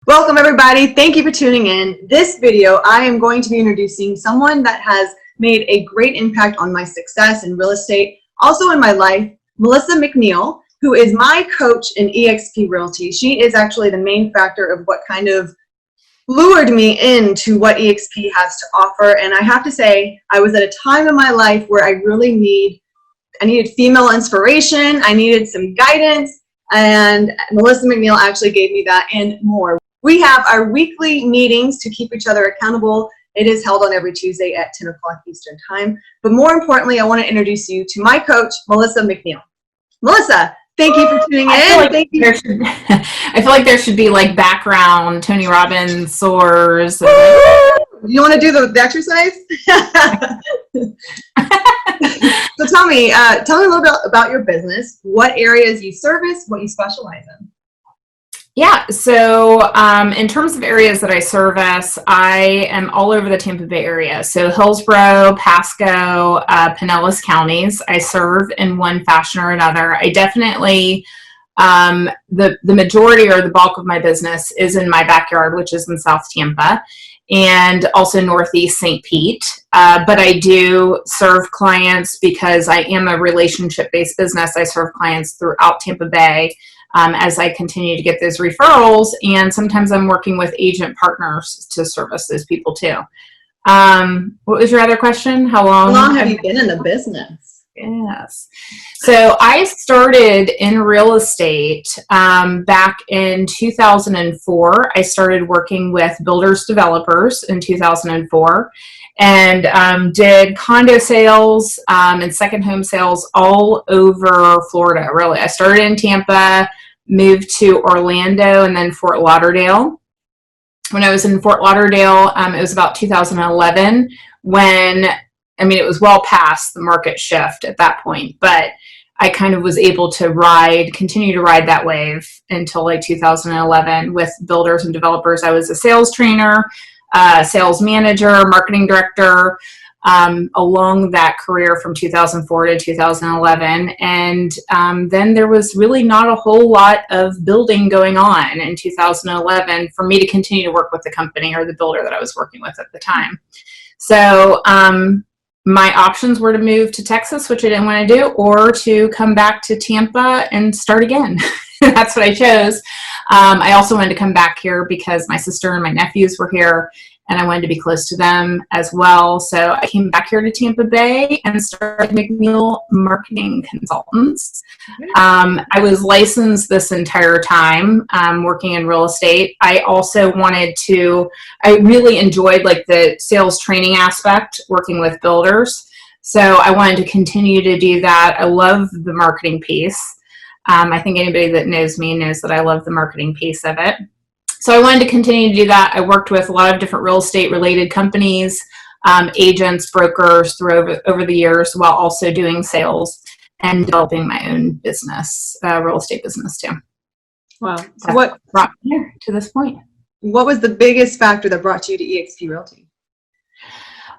Welcome everybody. Thank you for tuning in. This video, I am going to be introducing someone that has made a great impact on my success in real estate, also in my life, Melissa McNeil, who is my coach in eXp Realty. She is actually the main factor of what kind of lured me into what eXp has to offer. And I have to say, I was at a time in my life where I really needed female inspiration. I needed some guidance, and Melissa McNeil actually gave me that and more. We have our weekly meetings to keep each other accountable. It is held on every Tuesday at 10 o'clock Eastern Time. But more importantly, I want to introduce you to my coach, Melissa McNeil. Melissa, thank you for tuning in. I feel like there should be like background Tony Robbins soars. You want to do the exercise? So tell me a little bit about your business, what areas you service, what you specialize in. Yeah, so in terms of areas that I service, I am all over the Tampa Bay area. So Hillsborough, Pasco, Pinellas counties, I serve in one fashion or another. I definitely, the majority or the bulk of my business is in my backyard, which is in South Tampa, and also Northeast St. Pete. But I do serve clients because I am a relationship-based business. I serve clients throughout Tampa Bay. As I continue to get those referrals, and sometimes I'm working with agent partners to service those people too. What was your other question? How long have you been in the business? Yes. So I started in real estate back in 2004. I started working with builders developers in 2004 and did condo sales and second home sales all over Florida, really. I started in Tampa, moved to Orlando, and then Fort Lauderdale. When I was in Fort Lauderdale, it was about 2011 when, it was well past the market shift at that point, but I kind of was able to continue to ride that wave until like 2011 with builders and developers. I was a sales trainer, sales manager, marketing director, along that career from 2004 to 2011. And then there was really not a whole lot of building going on in 2011 for me to continue to work with the company or the builder that I was working with at the time. So my options were to move to Texas, which I didn't want to do, or to come back to Tampa and start again. That's what I chose. I also wanted to come back here because my sister and my nephews were here, and I wanted to be close to them as well. So I came back here to Tampa Bay and started McNeil Marketing Consultants. I was licensed this entire time working in real estate. I also I really enjoyed like the sales training aspect, working with builders. So I wanted to continue to do that. I love the marketing piece. I think anybody that knows me knows that I love the marketing piece of it. So I wanted to continue to do that. I worked with a lot of different real estate related companies, agents, brokers over the years, while also doing sales and developing my own business, real estate business too. Wow. So that's what brought me here to this point? What was the biggest factor that brought you to eXp Realty?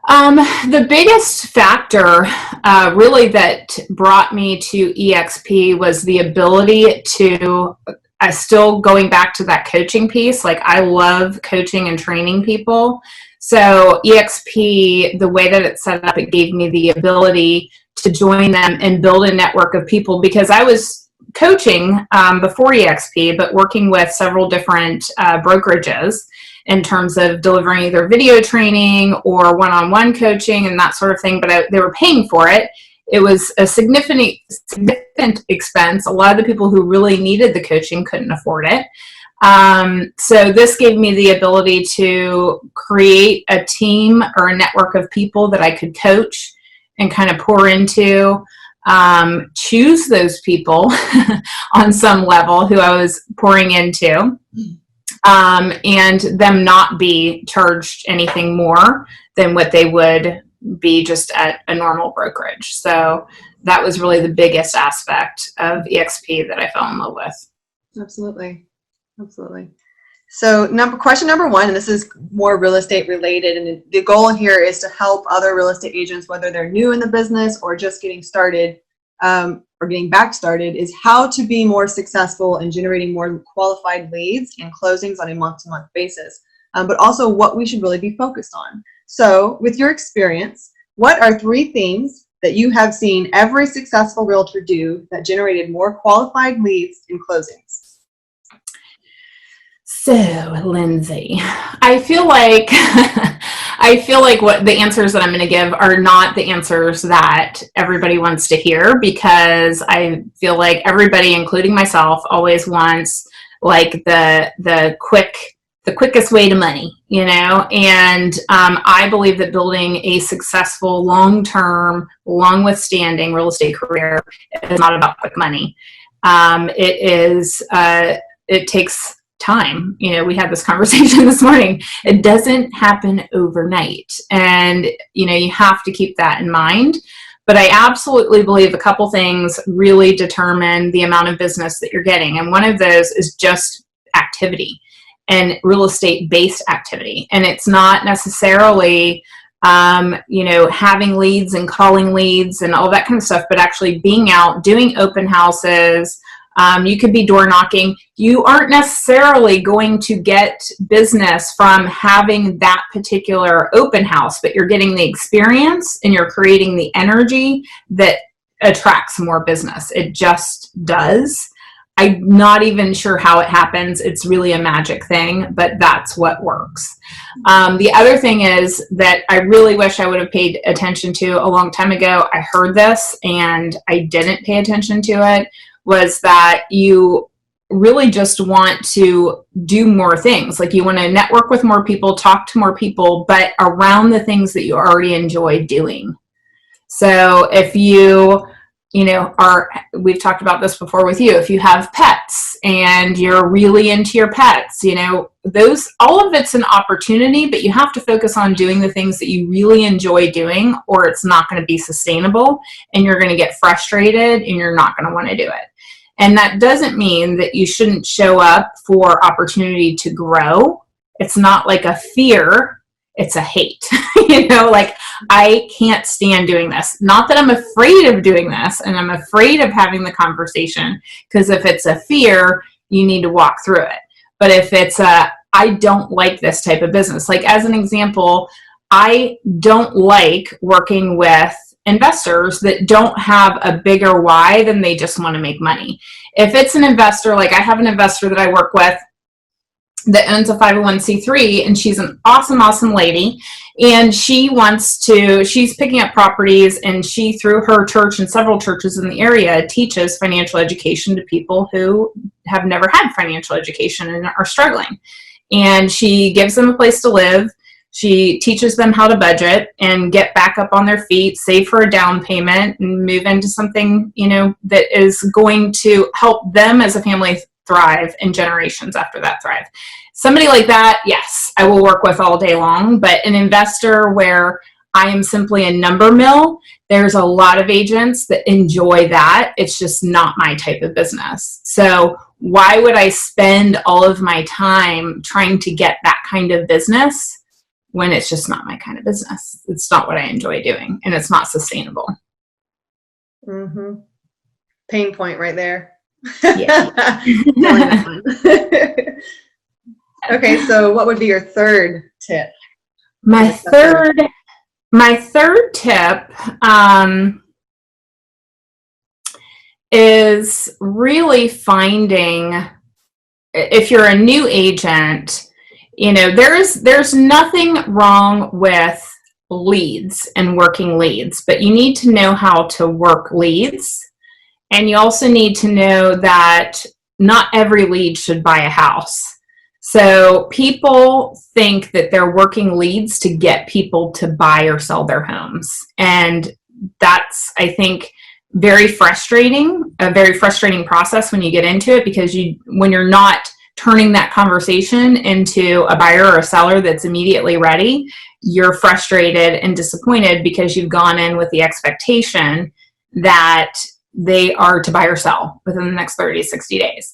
The biggest factor really that brought me to eXp was the ability to still going back to that coaching piece. Like I love coaching and training people. So eXp, the way that it's set up, it gave me the ability to join them and build a network of people, because I was coaching before eXp, but working with several different brokerages in terms of delivering either video training or one-on-one coaching and that sort of thing, but they were paying for it. It was a significant expense. A lot of the people who really needed the coaching couldn't afford it. So this gave me the ability to create a team or a network of people that I could coach and kind of pour into, choose those people on some level who I was pouring into, and them not be charged anything more than what they would be just at a normal brokerage. So that was really the biggest aspect of eXp that I fell in love with. Absolutely. Absolutely. So question number one, and this is more real estate related, and the goal here is to help other real estate agents, whether they're new in the business or just getting started, or getting back started is how to be more successful in generating more qualified leads and closings on a month-to-month basis, but also what we should really be focused on. So with your experience, what are 3 things that you have seen every successful realtor do that generated more qualified leads and closings? So, Lindsay, I feel like what the answers that I'm going to give are not the answers that everybody wants to hear, because I feel like everybody, including myself, always wants like the quickest way to money, you know? And I believe that building a successful, long-term, long-withstanding real estate career is not about quick money. It takes time. You know, we had this conversation this morning. It doesn't happen overnight. And, you know, you have to keep that in mind. But I absolutely believe a couple things really determine the amount of business that you're getting. And one of those is just activity and real estate based activity. And it's not necessarily, you know, having leads and calling leads and all that kind of stuff, but actually being out, doing open houses. You could be door knocking. You aren't necessarily going to get business from having that particular open house, but you're getting the experience and you're creating the energy that attracts more business. It just does. I'm not even sure how it happens. It's really a magic thing, but that's what works. The other thing is that I really wish I would have paid attention to a long time ago. I heard this and I didn't pay attention to it, was that you really just want to do more things. Like you want to network with more people, talk to more people, but around the things that you already enjoy doing. So if you know, we've talked about this before with you, if you have pets and you're really into your pets, you know, all of it's an opportunity, but you have to focus on doing the things that you really enjoy doing, or it's not going to be sustainable and you're going to get frustrated and you're not going to want to do it. And that doesn't mean that you shouldn't show up for opportunity to grow. It's not like a fear, it's a hate. You know, like I can't stand doing this. Not that I'm afraid of doing this and I'm afraid of having the conversation, because if it's a fear, you need to walk through it. But if it's I don't like this type of business. Like as an example, I don't like working with investors that don't have a bigger why than they just want to make money. If it's an investor, like I have an investor that I work with that owns a 501c3, and she's an awesome lady, and she's picking up properties, and she, through her church and several churches in the area, teaches financial education to people who have never had financial education and are struggling. And she gives them a place to live. She teaches them how to budget and get back up on their feet, save for a down payment, and move into something, you know, that is going to help them as a family thrive and generations after that thrive. Somebody like that, yes, I will work with all day long. But an investor where I am simply a number mill, there's a lot of agents that enjoy that. It's just not my type of business. So why would I spend all of my time trying to get that kind of business when it's just not my kind of business? It's not what I enjoy doing, and it's not sustainable. Mm-hmm. Pain point right there. Yeah. Okay, so what would be your third tip? My third tip is really finding, if you're a new agent, you know, there's nothing wrong with leads and working leads, but you need to know how to work leads. And you also need to know that not every lead should buy a house. So people think that they're working leads to get people to buy or sell their homes. And that's, I think, a very frustrating process when you get into it, because when you're not turning that conversation into a buyer or a seller that's immediately ready, you're frustrated and disappointed because you've gone in with the expectation that they are to buy or sell within the next 30, 60 days,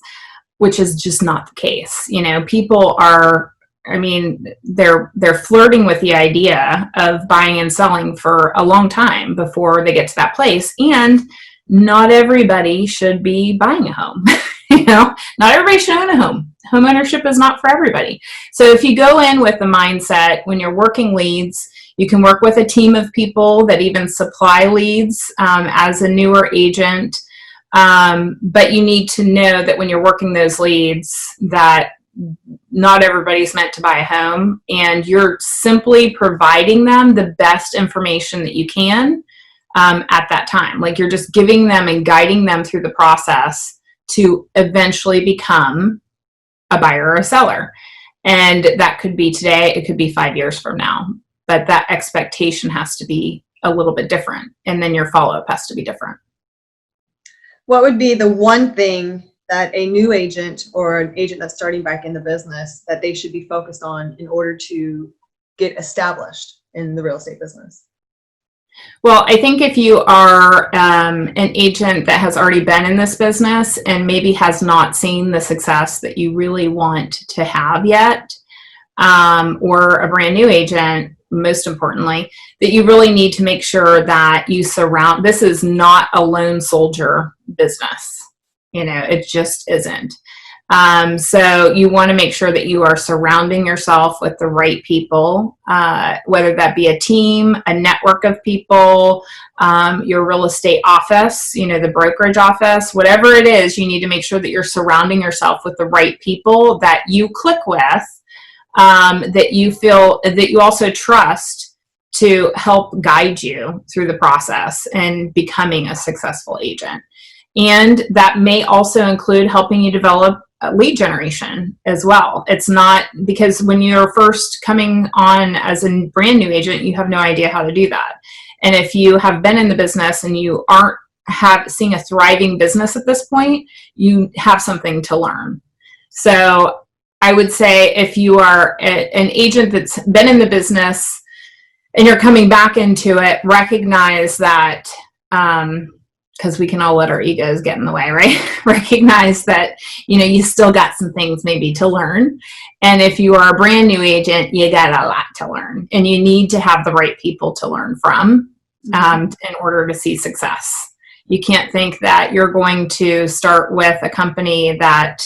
which is just not the case. You know, people are, I mean, they're flirting with the idea of buying and selling for a long time before they get to that place. And not everybody should be buying a home. Not everybody should own a home. Home ownership is not for everybody. So if you go in with the mindset, when you're working leads, you can work with a team of people that even supply leads as a newer agent. But you need to know that when you're working those leads, that not everybody's meant to buy a home, and you're simply providing them the best information that you can at that time. Like, you're just giving them and guiding them through the process to eventually become a buyer or a seller. And that could be today, it could be 5 years from now, but that expectation has to be a little bit different. And then your follow-up has to be different. What would be the one thing that a new agent or an agent that's starting back in the business that they should be focused on in order to get established in the real estate business? Well, I think if you are an agent that has already been in this business and maybe has not seen the success that you really want to have yet, or a brand new agent, most importantly, that you really need to make sure that you surround, this is not a lone soldier business. It just isn't. So you want to make sure that you are surrounding yourself with the right people, whether that be a team, a network of people, your real estate office, the brokerage office, whatever it is, you need to make sure that you're surrounding yourself with the right people that you click with, that you feel that you also trust to help guide you through the process and becoming a successful agent. And that may also include helping you develop lead generation as well. It's not, because when you're first coming on as a brand new agent, you have no idea how to do that. And if you have been in the business and you aren't seeing a thriving business at this point, you have something to learn. So I would say if you are an agent that's been in the business and you're coming back into it, recognize that, because we can all let our egos get in the way, right? Recognize that, you still got some things maybe to learn. And if you are a brand new agent, you got a lot to learn, and you need to have the right people to learn from in order to see success. You can't think that you're going to start with a company that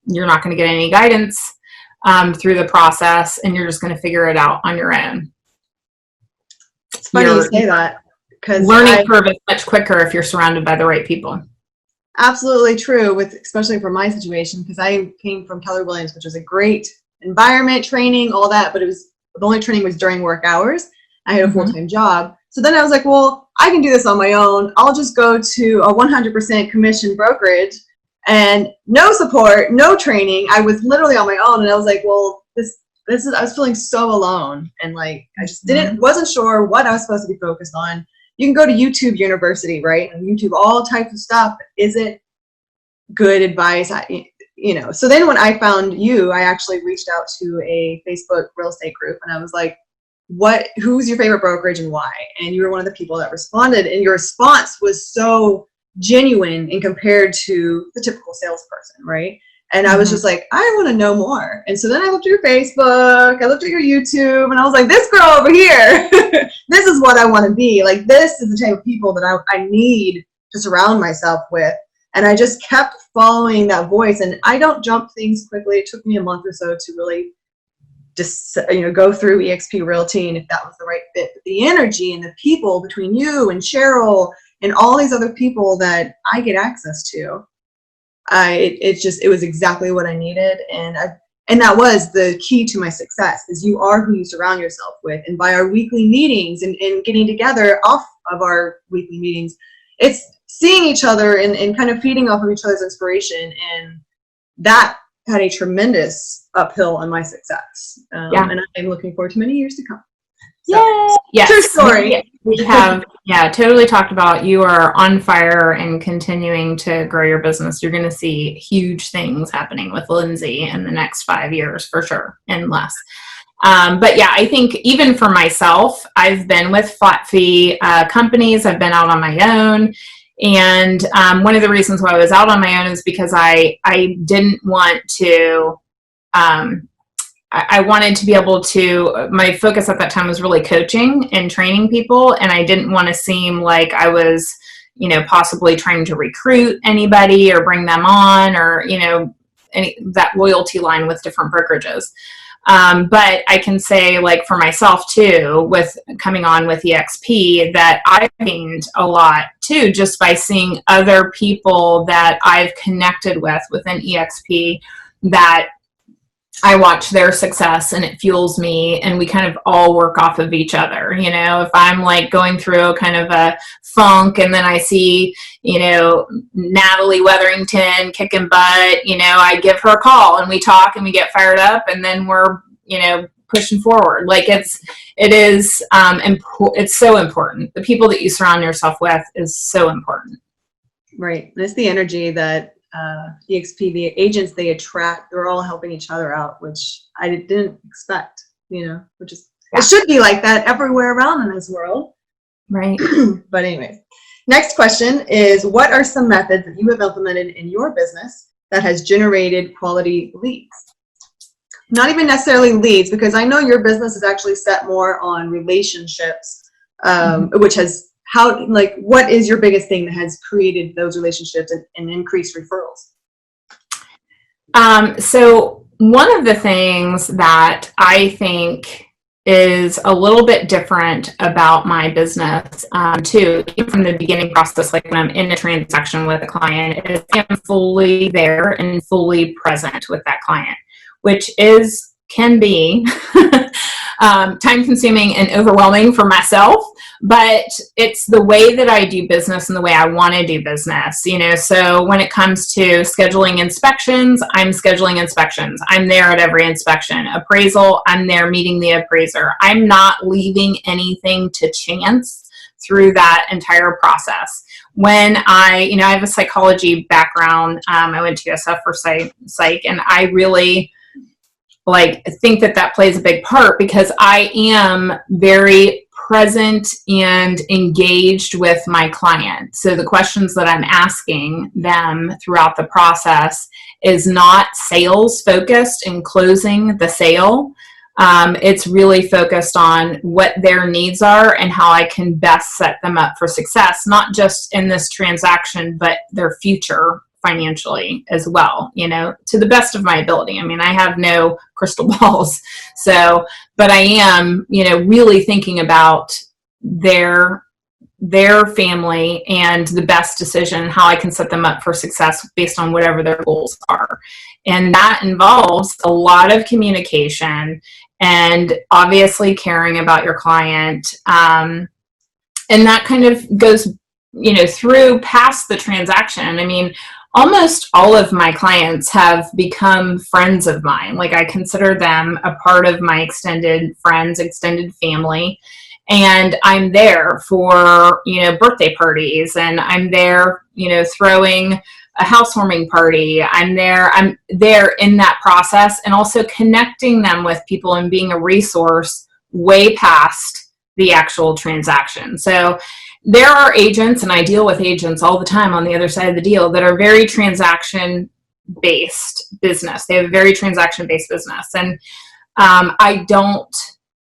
you're not going to get any guidance through the process, and you're just going to figure it out on your own. It's funny you say that. Learning curve is much quicker if you're surrounded by the right people. Absolutely true, especially for my situation, because I came from Keller Williams, which was a great environment, training, all that, but the only training was during work hours. I had a full-time job. So then I was like, well, I can do this on my own. I'll just go to a 100% commission brokerage and no support, no training. I was literally on my own, and I was like, well, I was feeling so alone, and like I just wasn't sure what I was supposed to be focused on. You can go to YouTube University, right? And YouTube, all types of stuff isn't good advice, So then when I found you, I actually reached out to a Facebook real estate group, and I was like, who's your favorite brokerage and why? And you were one of the people that responded, and your response was so genuine and compared to the typical salesperson, right? And I was just like, I want to know more. And so then I looked at your Facebook, I looked at your YouTube, and I was like, this girl over here, this is what I want to be. Like, this is the type of people that I need to surround myself with. And I just kept following that voice. And I don't jump things quickly. It took me a month or so to really just, go through eXp Realty and if that was the right fit. But the energy and the people between you and Cheryl and all these other people that I get access to, it was exactly what I needed, and that was the key to my success. Is you are who you surround yourself with, and by our weekly meetings and getting together off of our weekly meetings, it's seeing each other and kind of feeding off of each other's inspiration, and that had a tremendous uphill on my success. And I'm looking forward to many years to come. So, yes. True story. We have, totally talked about you are on fire and continuing to grow your business. You're going to see huge things happening with Lindsay in the next 5 years for sure, and less. But I think even for myself, I've been with flat fee companies. I've been out on my own. And one of the reasons why I was out on my own is because I didn't want to, I wanted to be able to, my focus at that time was really coaching and training people. And I didn't want to seem like I was, possibly trying to recruit anybody or bring them on, or, that loyalty line with different brokerages. But I can say, like, for myself too, with coming on with EXP, that I've gained a lot too, just by seeing other people that I've connected with within EXP, that I watch their success and it fuels me, and we kind of all work off of each other. If I'm like going through kind of a funk, and then I see, Natalie Weatherington kicking butt, I give her a call and we talk and we get fired up, and then we're, pushing forward. Like it's so important. The people that you surround yourself with is so important. Right. And it's the energy that EXP, the agents they attract, they're all helping each other out, which I didn't expect, which is, it should be like that everywhere around in this world. Right. But anyways, next question is, what are some methods that you have implemented in your business that has generated quality leads? Not even necessarily leads, because I know your business is actually set more on relationships, which has, what is your biggest thing that has created those relationships and increased referrals? So one of the things that I think is a little bit different about my business, too, even from the beginning process, like when I'm in a transaction with a client, is I'm fully there and fully present with that client, which can be time consuming and overwhelming for myself, but it's the way that I do business and the way I want to do business, so when it comes to scheduling inspections, I'm scheduling inspections. I'm there at every inspection. Appraisal, I'm there meeting the appraiser. I'm not leaving anything to chance through that entire process. When I have a psychology background, I went to USF for psych, and I really think that plays a big part, because I am very present and engaged with my client. So the questions that I'm asking them throughout the process is not sales focused and closing the sale. It's really focused on what their needs are and how I can best set them up for success, not just in this transaction, but their future financially as well, to the best of my ability. I mean, I have no crystal balls, but I am, really thinking about their family and the best decision, how I can set them up for success based on whatever their goals are. And that involves a lot of communication and obviously caring about your client. And that kind of goes, through past the transaction. I mean, almost all of my clients have become friends of mine. Like, I consider them a part of my extended friends, extended family. And I'm there for, birthday parties, and I'm there, throwing a housewarming party. I'm there in that process, and also connecting them with people and being a resource way past the actual transaction. So there are agents, and I deal with agents all the time on the other side of the deal, that are very transaction-based business. They have a very transaction-based business. And I don't,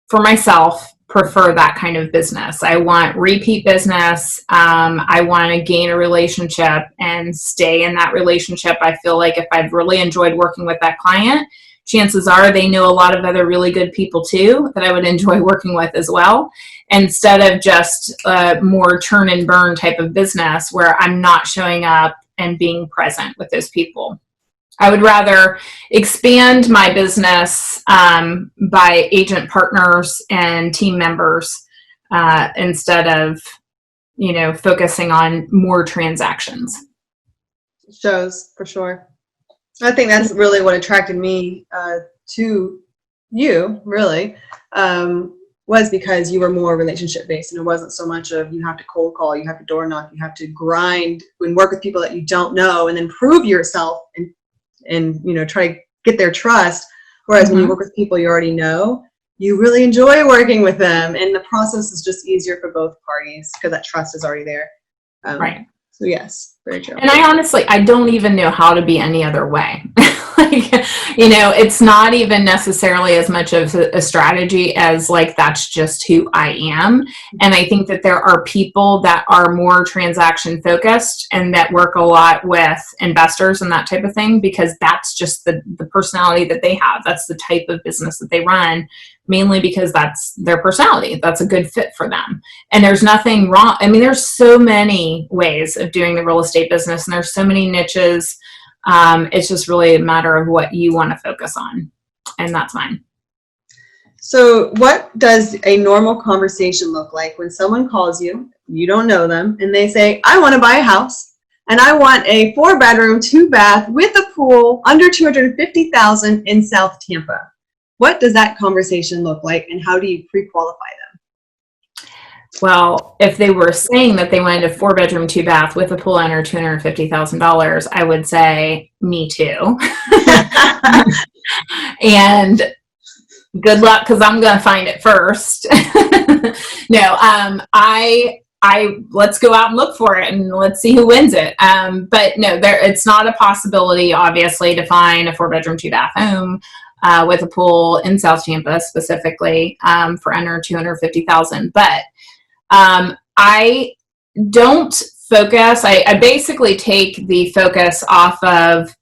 for myself, prefer that kind of business. I want repeat business. I want to gain a relationship and stay in that relationship. I feel like if I've really enjoyed working with that client, chances are they know a lot of other really good people too that I would enjoy working with as well, instead of just a more turn and burn type of business where I'm not showing up and being present with those people. I would rather expand my business by agent partners and team members instead of, focusing on more transactions. Shows, for sure. I think that's really what attracted me to you, really, was because you were more relationship based, and it wasn't so much of you have to cold call, you have to door knock, you have to grind and work with people that you don't know, and then prove yourself and try to get their trust. Whereas when you work with people you already know, you really enjoy working with them, and the process is just easier for both parties because that trust is already there. Right. So yes, very true. And I honestly don't even know how to be any other way. Like, It's not even necessarily as much of a strategy as like, that's just who I am. And I think that there are people that are more transaction focused and that work a lot with investors and that type of thing, because that's just the personality that they have. That's the type of business that they run, mainly because that's their personality. That's a good fit for them. And there's nothing wrong. I mean, there's so many ways of doing the real estate business, and there's so many niches. It's just really a matter of what you want to focus on. And that's mine. So what does a normal conversation look like when someone calls you, you don't know them, and they say, I want to buy a house and I want a 4-bedroom, 2-bath with a pool under $250,000 in South Tampa? What does that conversation look like, and how do you pre-qualify them? Well, if they were saying that they wanted a 4-bedroom, 2-bath with a pool under $250,000, I would say, me too. And good luck, because I'm going to find it first. No, I let's go out and look for it, and let's see who wins it. But no, it's not a possibility, obviously, to find a 4-bedroom, 2-bath home with a pool in South Tampa specifically for under $250,000. But I don't focus. I basically take the focus off of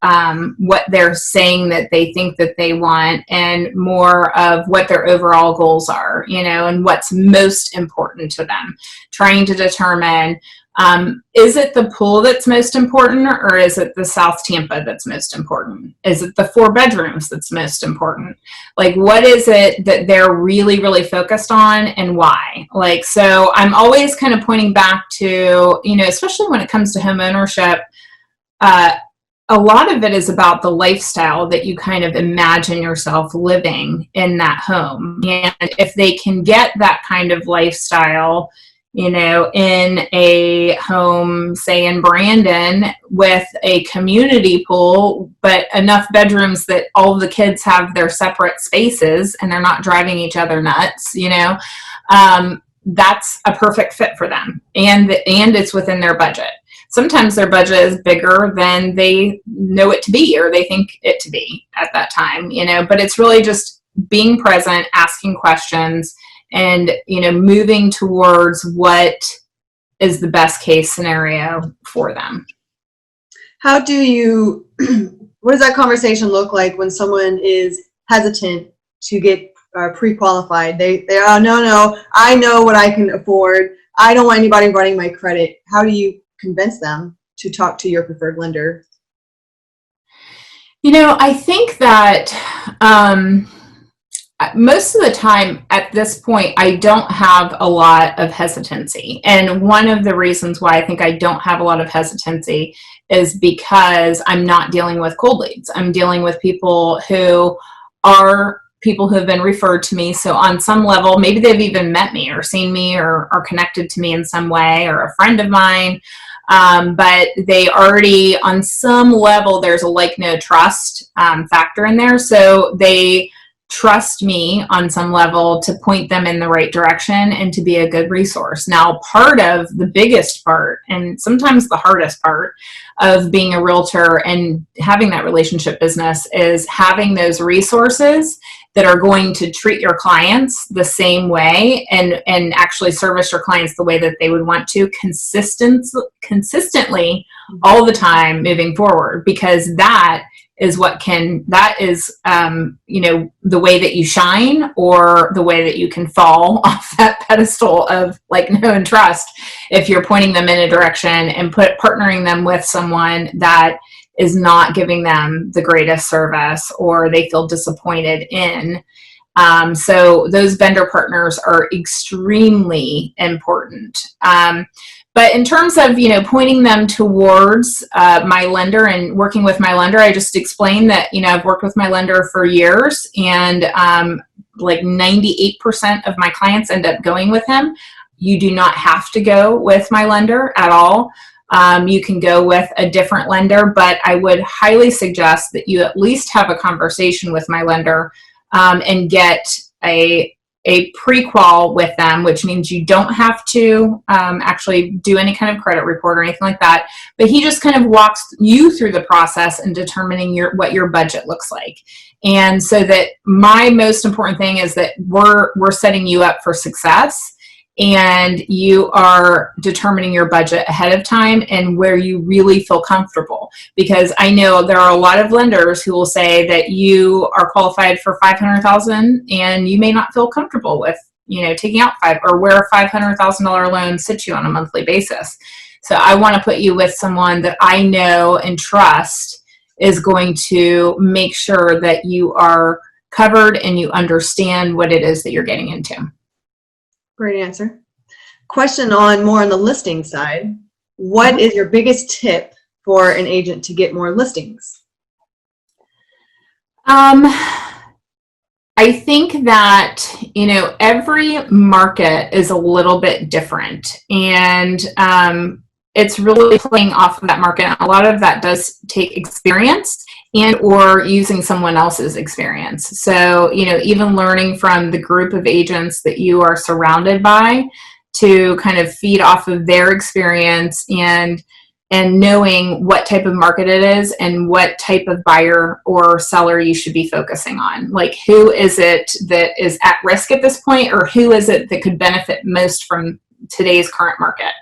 what they're saying that they think that they want, and more of what their overall goals are, and what's most important to them. Trying to determine, is it the pool that's most important, or is it the South Tampa that's most important? Is it the 4 bedrooms that's most important? Like, what is it that they're really, really focused on, and why? Like, so I'm always kind of pointing back to, especially when it comes to home ownership, a lot of it is about the lifestyle that you kind of imagine yourself living in that home. And if they can get that kind of lifestyle, in a home, say in Brandon, with a community pool, but enough bedrooms that all the kids have their separate spaces and they're not driving each other nuts, that's a perfect fit for them. And it's within their budget. Sometimes their budget is bigger than they know it to be, or they think it to be at that time, but it's really just being present, asking questions, and moving towards what is the best case scenario for them. What does that conversation look like when someone is hesitant to get pre-qualified? They oh, no, I know what I can afford. I don't want anybody running my credit. How do you convince them to talk to your preferred lender? I think that most of the time at this point, I don't have a lot of hesitancy. And one of the reasons why I think I don't have a lot of hesitancy is because I'm not dealing with cold leads. I'm dealing with people who have been referred to me. So on some level, maybe they've even met me or seen me or are connected to me in some way, or a friend of mine. But they already, on some level, there's a like-no trust factor in there. So they trust me on some level to point them in the right direction and to be a good resource. Now, part of the biggest part, and sometimes the hardest part of being a realtor and having that relationship business, is having those resources that are going to treat your clients the same way and actually service your clients the way that they would want to consistently all the time moving forward, because that is the way that you shine, or the way that you can fall off that pedestal of no and trust, if you're pointing them in a direction and partnering them with someone that is not giving them the greatest service, or they feel disappointed in. So those vendor partners are extremely important. But in terms of, pointing them towards my lender and working with my lender, I just explained that, I've worked with my lender for years, and 98% of my clients end up going with him. You do not have to go with my lender at all. You can go with a different lender, but I would highly suggest that you at least have a conversation with my lender and get a a pre-qual with them, which means you don't have to actually do any kind of credit report or anything like that. But he just kind of walks you through the process in determining what your budget looks like. And so that my most important thing is that we're setting you up for success, and you are determining your budget ahead of time and where you really feel comfortable. Because I know there are a lot of lenders who will say that you are qualified for $500,000 and you may not feel comfortable with, taking out or where a $500,000 loan sits you on a monthly basis. So I want to put you with someone that I know and trust is going to make sure that you are covered and you understand what it is that you're getting into. Great answer. Question more on the listing side. What is your biggest tip for an agent to get more listings? I think that, every market is a little bit different, and it's really playing off of that market. A lot of that does take experience and or using someone else's experience. So, even learning from the group of agents that you are surrounded by to kind of feed off of their experience and knowing what type of market it is and what type of buyer or seller you should be focusing on. Like, who is it that is at risk at this point, or who is it that could benefit most from today's current market?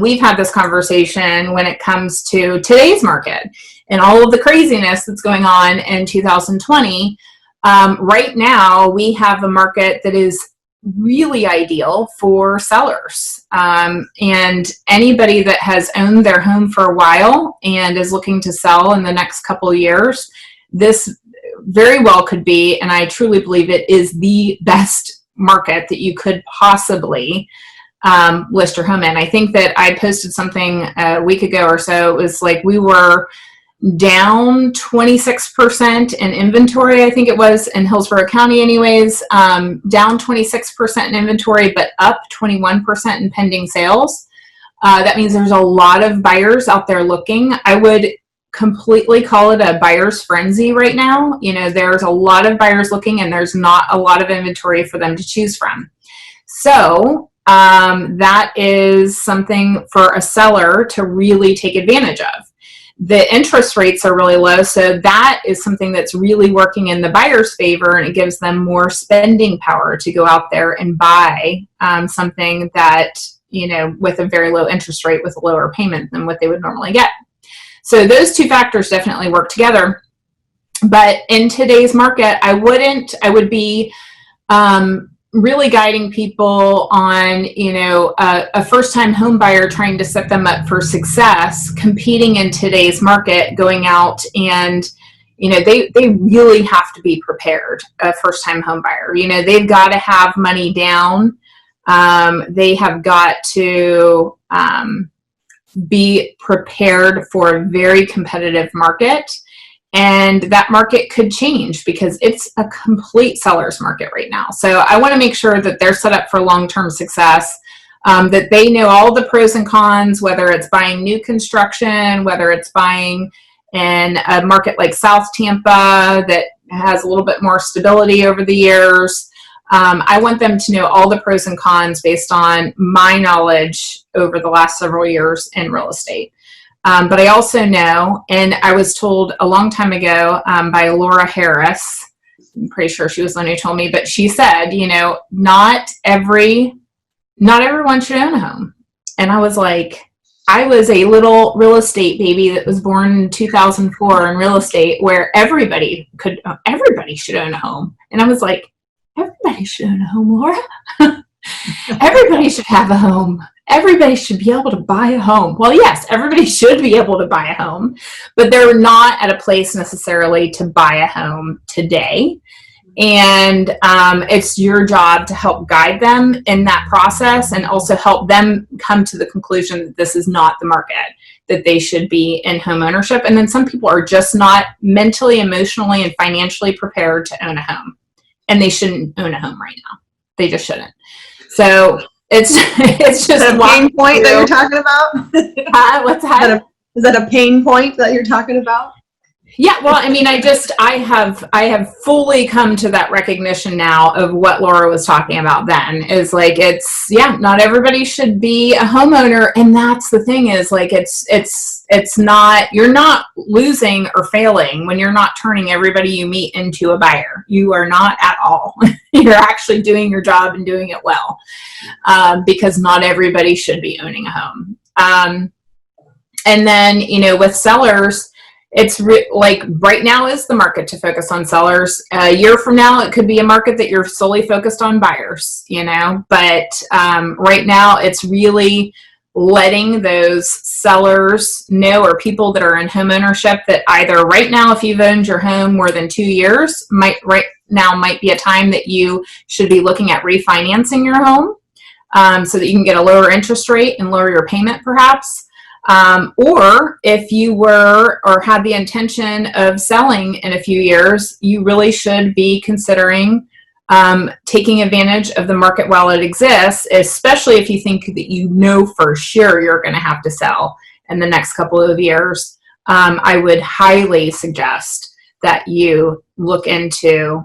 We've had this conversation when it comes to today's market and all of the craziness that's going on in 2020. Right now, we have a market that is really ideal for sellers. And anybody that has owned their home for a while and is looking to sell in the next couple of years, this very well could be, and I truly believe it is the best market that you could possibly list your home in. I think that I posted something a week ago or so. It was like we were down 26% in inventory, I think it was, in Hillsborough County anyways, down 26% in inventory, but up 21% in pending sales. That means there's a lot of buyers out there looking. I would completely call it a buyer's frenzy right now. There's a lot of buyers looking and there's not a lot of inventory for them to choose from. So that is something for a seller to really take advantage of. The interest rates are really low, so that is something that's really working in the buyer's favor, and it gives them more spending power to go out there and buy something that, with a very low interest rate with a lower payment than what they would normally get. So those two factors definitely work together. But in today's market, I would be really guiding people on, a first-time home buyer, trying to set them up for success, competing in today's market, going out and, they really have to be prepared, a first-time home buyer. They've got to have money down. They have got to be prepared for a very competitive market. And that market could change because it's a complete seller's market right now. So I want to make sure that they're set up for long-term success, that they know all the pros and cons, whether it's buying new construction, whether it's buying in a market like South Tampa that has a little bit more stability over the years. I want them to know all the pros and cons based on my knowledge over the last several years in real estate. But I also know, and I was told a long time ago by Laura Harris, I'm pretty sure she was the one who told me, but she said, not everyone should own a home. And I was like, I was a little real estate baby that was born in 2004 in real estate, where everybody should own a home. And I was like, everybody should own a home, Laura. Everybody should have a home. Everybody should be able to buy a home. Well, yes, everybody should be able to buy a home, but they're not at a place necessarily to buy a home today. And it's your job to help guide them in that process and also help them come to the conclusion that this is not the market, that they should be in home ownership. And then some people are just not mentally, emotionally, and financially prepared to own a home. And they shouldn't own a home right now. They just shouldn't. So it's just a pain point that you're talking about. What's that? Is that a pain point that you're talking about? Yeah, well, I mean, I have fully come to that recognition now of what Laura was talking about then, is like, not everybody should be a homeowner. And that's the thing, is like, it's not, you're not losing or failing when you're not turning everybody you meet into a buyer. You are not at all. You're actually doing your job and doing it well, because not everybody should be owning a home. And then, with sellers, it's like right now is the market to focus on sellers. A year from now, it could be a market that you're solely focused on buyers, but right now it's really letting those sellers know, or people that are in home ownership, that either right now, if you've owned your home more than 2 years, might be a time that you should be looking at refinancing your home, so that you can get a lower interest rate and lower your payment perhaps. Or if you were or had the intention of selling in a few years, you really should be considering taking advantage of the market while it exists, especially if you think that for sure you're going to have to sell in the next couple of years. I would highly suggest that you look into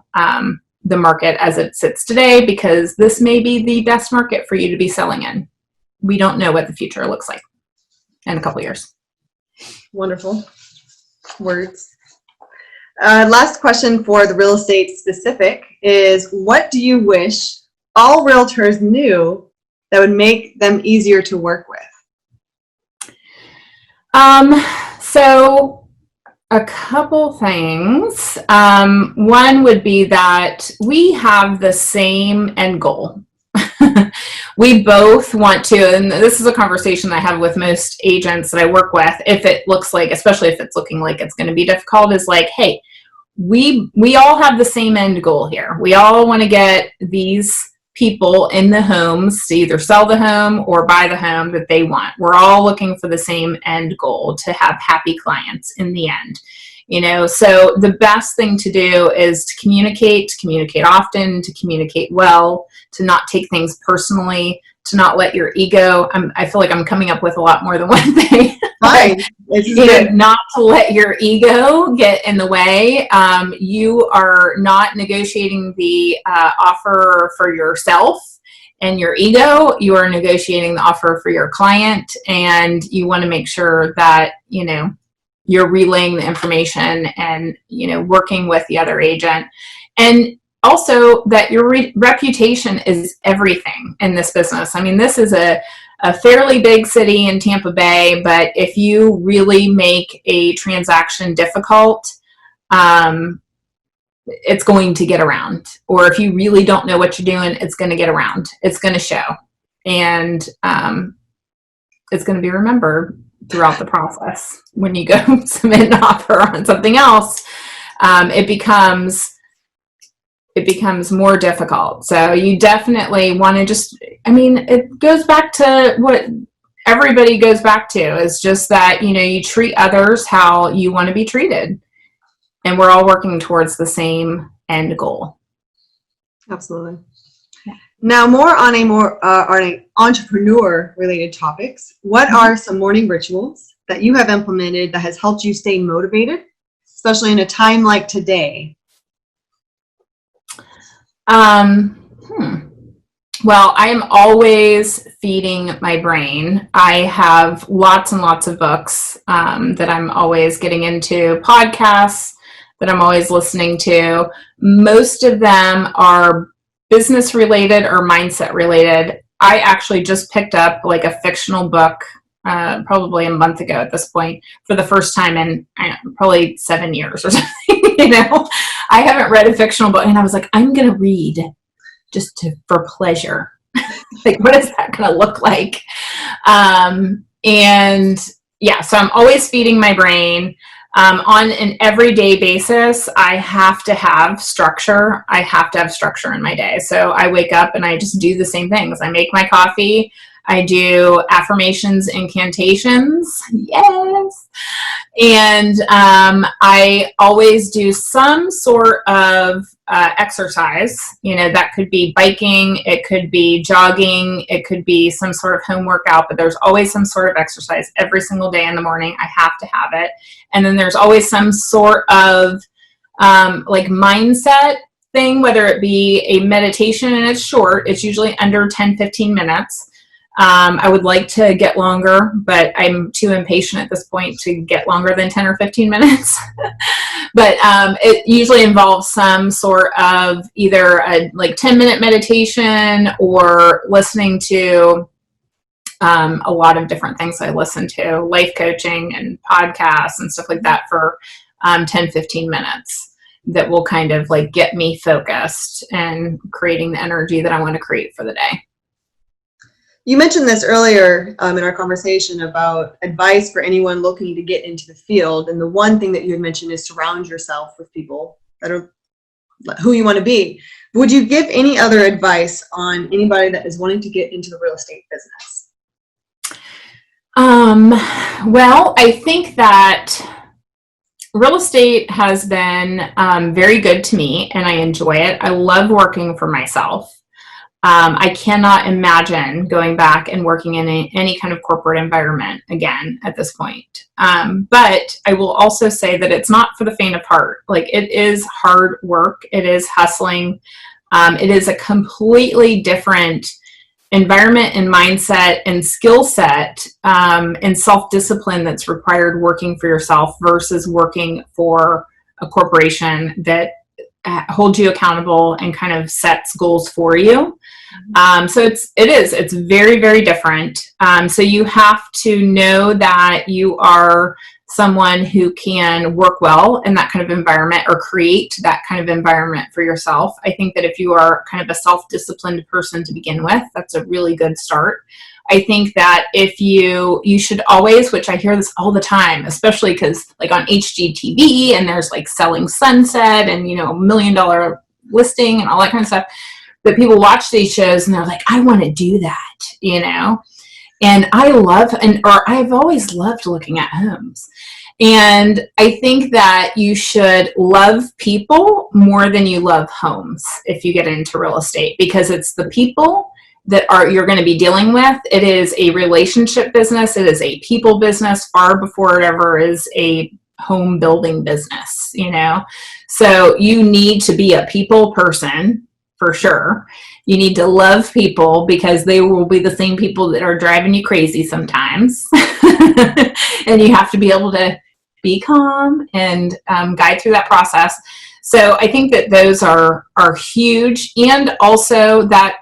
the market as it sits today, because this may be the best market for you to be selling in. We don't know what the future looks like in a couple years. Wonderful words. Last question for the real estate specific is, what do you wish all realtors knew that would make them easier to work with? So a couple things. One would be that we have the same end goal. We both want to, and this is a conversation I have with most agents that I work with, if it looks like, especially if it's looking like it's going to be difficult, is like, hey, we all have the same end goal here. We all want to get these people in the homes to either sell the home or buy the home that they want. We're all looking for the same end goal, to have happy clients in the end. So the best thing to do is to communicate often, to communicate well, to not take things personally, to not let your ego, I feel like I'm coming up with a lot more than one thing. Fine. Not to let your ego get in the way. You are not negotiating the offer for yourself and your ego. You are negotiating the offer for your client, and you want to make sure that, you're relaying the information and, working with the other agent. And also that your reputation is everything in this business. I mean, this is a fairly big city in Tampa Bay, but if you really make a transaction difficult, it's going to get around. Or if you really don't know what you're doing, it's going to get around. It's going to show. And it's going to be remembered throughout the process. When you go submit an offer on something else, it becomes more difficult. So you definitely want to it goes back to what everybody goes back to, is just that, you treat others how you want to be treated, and we're all working towards the same end goal. Absolutely. Now, more on entrepreneur-related topics, what are some morning rituals that you have implemented that has helped you stay motivated, especially in a time like today? Well, I am always feeding my brain. I have lots and lots of books that I'm always getting into, podcasts that I'm always listening to. Most of them are business related or mindset related. I actually just picked up like a fictional book probably a month ago at this point, for the first time in probably 7 years or something. I haven't read a fictional book, and I was like, I'm going to read just for pleasure. Like, what is that going to look like? So I'm always feeding my brain. On an everyday basis, I have to have structure. I have to have structure in my day. So I wake up and I just do the same things. I make my coffee. I do affirmations, incantations. Yes. And I always do some sort of exercise. You know, that could be biking, it could be jogging, it could be some sort of home workout, but there's always some sort of exercise every single day in the morning. I have to have it. And then there's always some sort of like mindset thing, whether it be a meditation, and it's short, it's usually under 10-15 minutes. I would like to get longer, but I'm too impatient at this point to get longer than 10 or 15 minutes. But it usually involves some sort of either a like 10-minute meditation or listening to a lot of different things I listen to, life coaching and podcasts and stuff like that for 10-15 minutes that will kind of like get me focused and creating the energy that I want to create for the day. You mentioned this earlier in our conversation about advice for anyone looking to get into the field. And the one thing that you had mentioned is surround yourself with people that are who you want to be. Would you give any other advice on anybody that is wanting to get into the real estate business? Well, I think that real estate has been very good to me, and I enjoy it. I love working for myself. I cannot imagine going back and working in any kind of corporate environment again at this point. But I will also say that it's not for the faint of heart. Like, it is hard work. It is hustling. It is a completely different environment and mindset and skill set and self-discipline that's required working for yourself versus working for a corporation that holds you accountable and kind of sets goals for you. So it's very, very different. So you have to know that you are someone who can work well in that kind of environment or create that kind of environment for yourself. I think that if you are kind of a self-disciplined person to begin with, that's a really good start. I think that if you should always, which I hear this all the time, especially because like on HGTV and there's like Selling Sunset and, you know, $1 million listing and all that kind of stuff, that people watch these shows and they're like, I want to do that, you know? And I've always loved looking at homes. And I think that you should love people more than you love homes if you get into real estate, because it's the people that you're going to be dealing with. It is a relationship business. It is a people business far before it ever is a home building business, you know? So you need to be a people person for sure. You need to love people because they will be the same people that are driving you crazy sometimes. And you have to be able to be calm and guide through that process. So I think that those are huge. And also that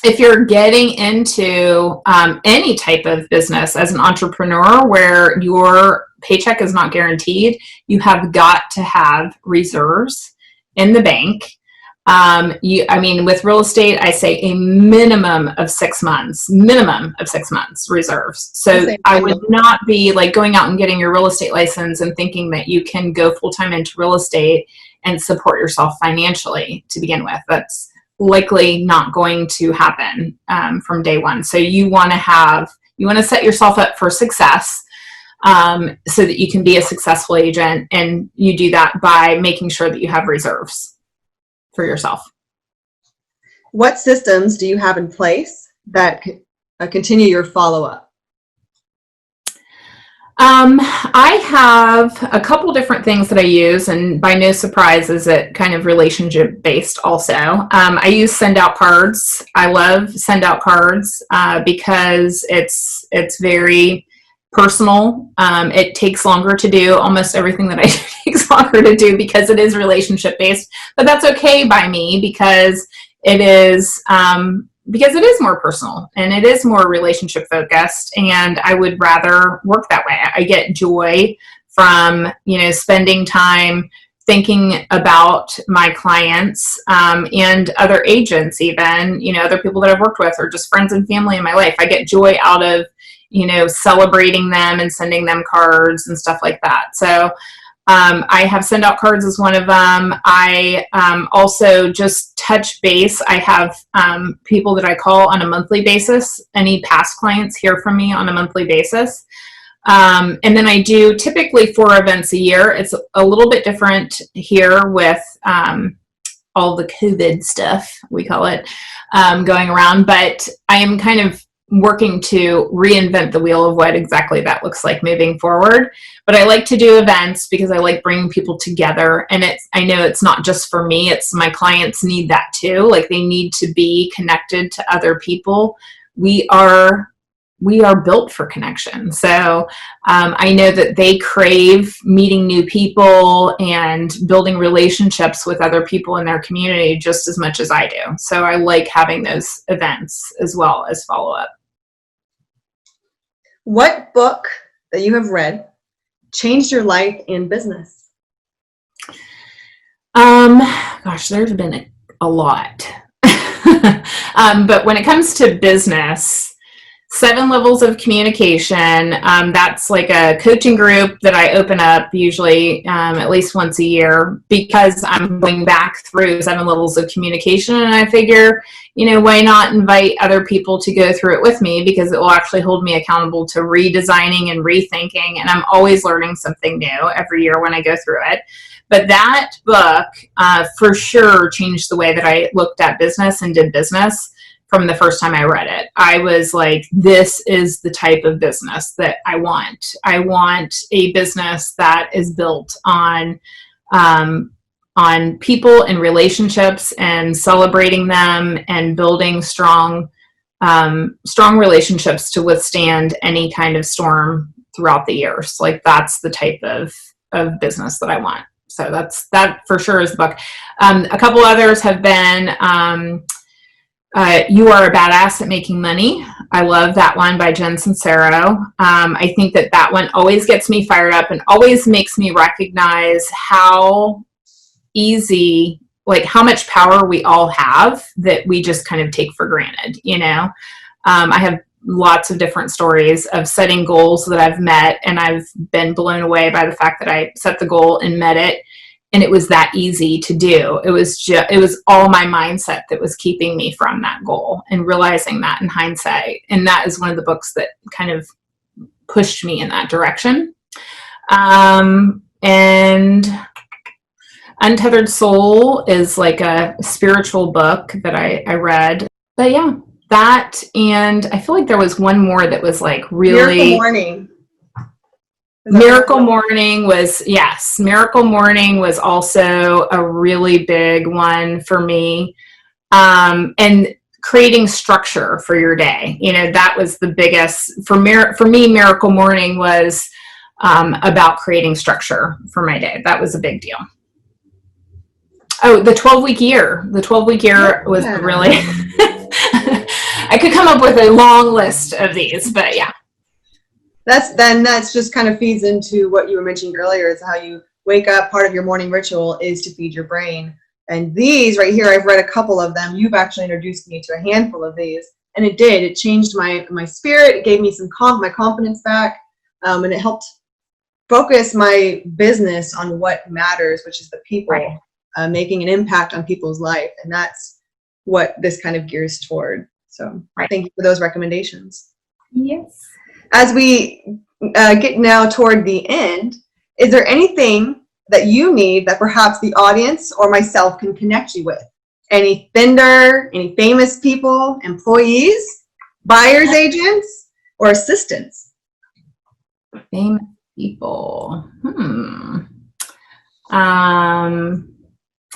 if you're getting into any type of business as an entrepreneur where your paycheck is not guaranteed, you have got to have reserves in the bank. With real estate, I say a minimum of 6 months reserves. So I would not be like going out and getting your real estate license and thinking that you can go full-time into real estate and support yourself financially to begin with. That's likely not going to happen from day one. So you want to set yourself up for success so that you can be a successful agent, and you do that by making sure that you have reserves for yourself. What systems do you have in place that continue your follow-up? I have a couple different things that I use, and by no surprise is it kind of relationship based also. I use send out cards. I love send out cards because it's very personal. It takes longer to do. Almost everything that I do takes longer to do because it is relationship based, but that's okay by me because it is more personal and it is more relationship focused, and I would rather work that way. I get joy from, spending time thinking about my clients and other agents, even, other people that I've worked with or just friends and family in my life. I get joy out of celebrating them and sending them cards and stuff like that. So I have send out cards as one of them. I also just touch base. I have people that I call on a monthly basis. Any past clients hear from me on a monthly basis. And then I do typically 4 events a year. It's a little bit different here with all the COVID stuff, we call it, going around. But I am kind of working to reinvent the wheel of what exactly that looks like moving forward. But I like to do events because I like bringing people together. And I know it's not just for me, it's my clients need that too. Like they need to be connected to other people. We are built for connection. So I know that they crave meeting new people and building relationships with other people in their community just as much as I do. So I like having those events as well as follow-up. What book that you have read changed your life and business? Gosh, there's been a lot. But when it comes to business, 7 Levels of Communication, that's like a coaching group that I open up usually at least once a year because I'm going back through 7 levels of communication, and I figure, why not invite other people to go through it with me, because it will actually hold me accountable to redesigning and rethinking, and I'm always learning something new every year when I go through it. But that book for sure changed the way that I looked at business and did business. From the first time I read it, I was like, this is the type of business that I want. I want a business that is built on people and relationships and celebrating them and building strong relationships to withstand any kind of storm throughout the years. Like that's the type of business that I want. So that for sure is the book. A couple others have been, You Are a Badass at Making Money. I love that one by Jen Sincero. I think that one always gets me fired up and always makes me recognize how easy, like how much power we all have that we just kind of take for granted, I have lots of different stories of setting goals that I've met, and I've been blown away by the fact that I set the goal and met it. And it was that easy to do. It was all my mindset that was keeping me from that goal, and realizing that in hindsight. And that is one of the books that kind of pushed me in that direction. And Untethered Soul is like a spiritual book that I read. But yeah, that, and I feel like there was one more that was like really... Miracle Morning. Miracle Morning was also a really big one for me. And creating structure for your day. That was the biggest for me. Miracle Morning was about creating structure for my day. That was a big deal. Oh, the 12-week year. The 12-week year was really... I could come up with a long list of these, but yeah. That's just kind of feeds into what you were mentioning earlier, is how you wake up. Part of your morning ritual is to feed your brain. And these right here, I've read a couple of them. You've actually introduced me to a handful of these, and it changed my spirit. It gave me my confidence back, and it helped focus my business on what matters, which is the people, right. Making an impact on people's life. And that's what this kind of gears toward. So Thank you for those recommendations. Yes. As we get now toward the end, is there anything that you need that perhaps the audience or myself can connect you with? Any vendor, any famous people, employees, buyer's agents, or assistants? Famous people.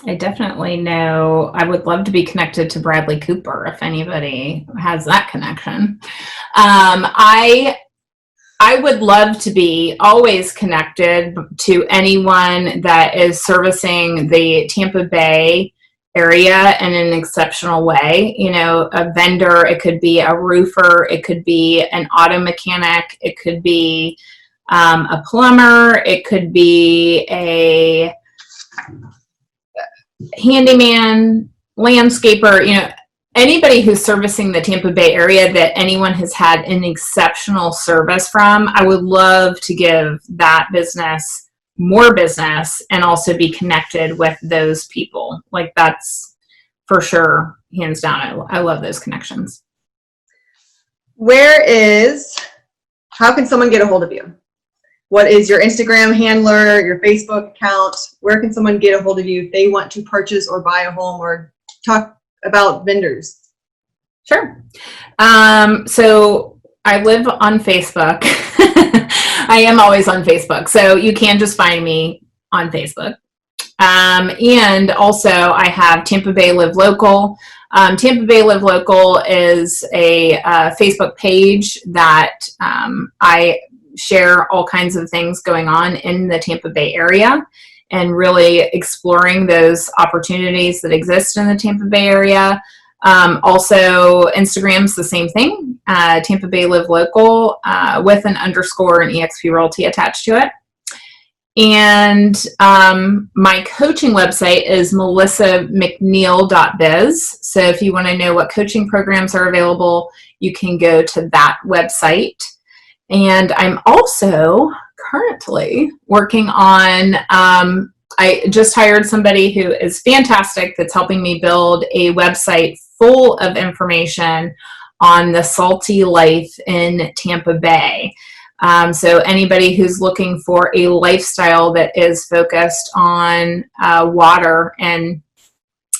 I definitely know. I would love to be connected to Bradley Cooper if anybody has that connection. I would love to be always connected to anyone that is servicing the Tampa Bay area in an exceptional way. A vendor, it could be a roofer, it could be an auto mechanic, it could be a plumber, it could be a handyman, landscaper, anybody who's servicing the Tampa Bay area that anyone has had an exceptional service from. I would love to give that business more business and also be connected with those people. Like, that's for sure, hands down. I love those connections. How can someone get a hold of you? What is your Instagram handler, your Facebook account? Where can someone get a hold of you if they want to purchase or buy a home or talk about vendors? Sure. So I live on Facebook. I am always on Facebook. So you can just find me on Facebook. And also I have Tampa Bay Live Local. Tampa Bay Live Local is a Facebook page that I share all kinds of things going on in the Tampa Bay area and really exploring those opportunities that exist in the Tampa Bay area. Also, Instagram's the same thing, Tampa Bay Live Local, with an underscore and EXP Realty attached to it. And my coaching website is melissamcneil.biz. So if you want to know what coaching programs are available, you can go to that website. And I'm also currently working on, I just hired somebody who is fantastic that's helping me build a website full of information on the salty life in Tampa Bay. So anybody who's looking for a lifestyle that is focused on water and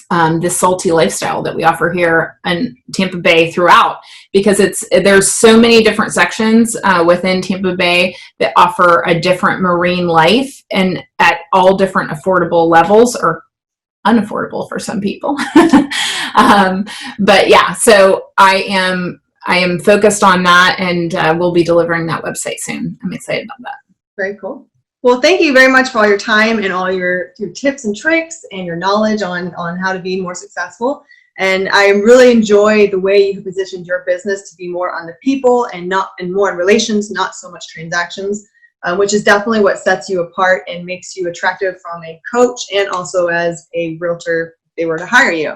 the salty lifestyle that we offer here in Tampa Bay throughout, because there's so many different sections within Tampa Bay that offer a different marine life and at all different affordable levels, or unaffordable for some people. But yeah, so I am focused on that, and we'll be delivering that website soon. I'm excited about that. Very cool. Well, thank you very much for all your time and all your tips and tricks and your knowledge on how to be more successful. And I really enjoy the way you positioned your business to be more on the people and more on relations, not so much transactions, which is definitely what sets you apart and makes you attractive from a coach and also as a realtor if they were to hire you.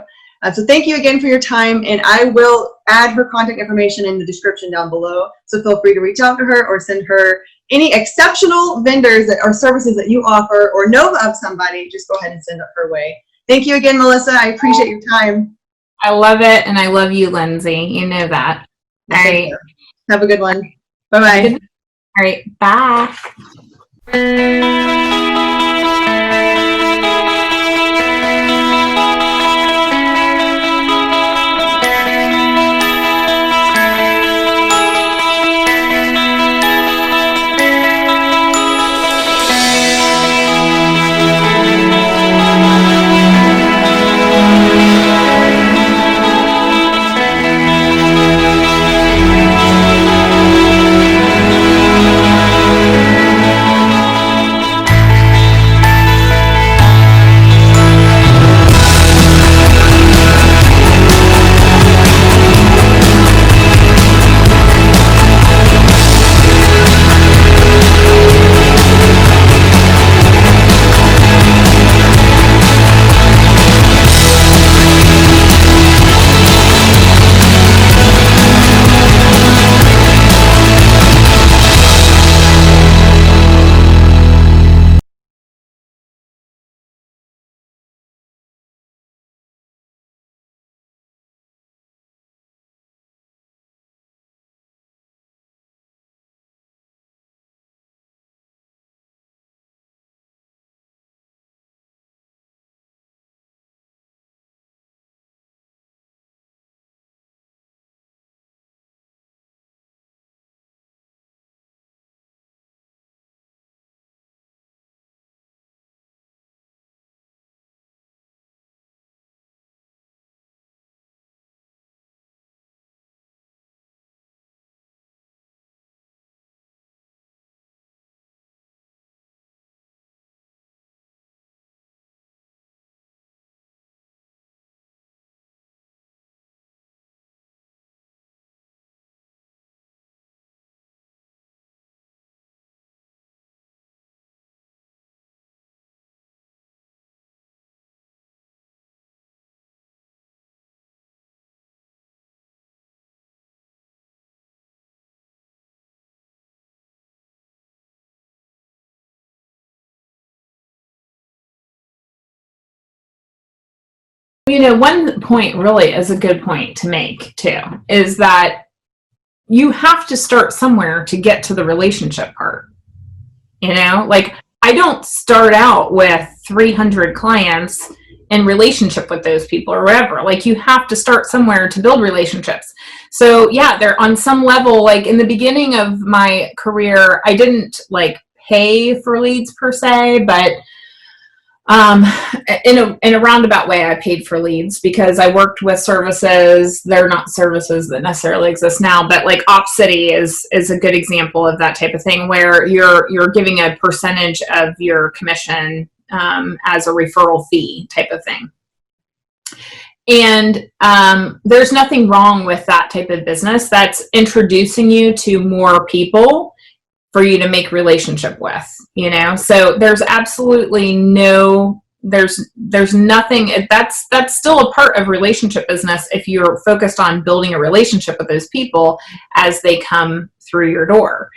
So thank you again for your time, and I will add her contact information in the description down below. So feel free to reach out to her or send her any exceptional vendors or services that you offer or know of somebody. Just go ahead and send it her way. Thank you again, Melissa. I appreciate your time. I love it, and I love you, Lindsay. You know that. All right. Have a good one. Bye-bye. All right. Bye. One point really is a good point to make too, is that you have to start somewhere to get to the relationship part. Like I don't start out with 300 clients in relationship with those people or whatever. Like you have to start somewhere to build relationships. So yeah, they're on some level, like in the beginning of my career, I didn't like pay for leads per se, but in a roundabout way, I paid for leads because I worked with services. They're not services that necessarily exist now, but like OpCity is a good example of that type of thing, where you're giving a percentage of your commission as a referral fee type of thing. And there's nothing wrong with that type of business. That's introducing you to more people for you to make relationship with, so there's absolutely there's nothing that's still a part of relationship business if you're focused on building a relationship with those people as they come through your door.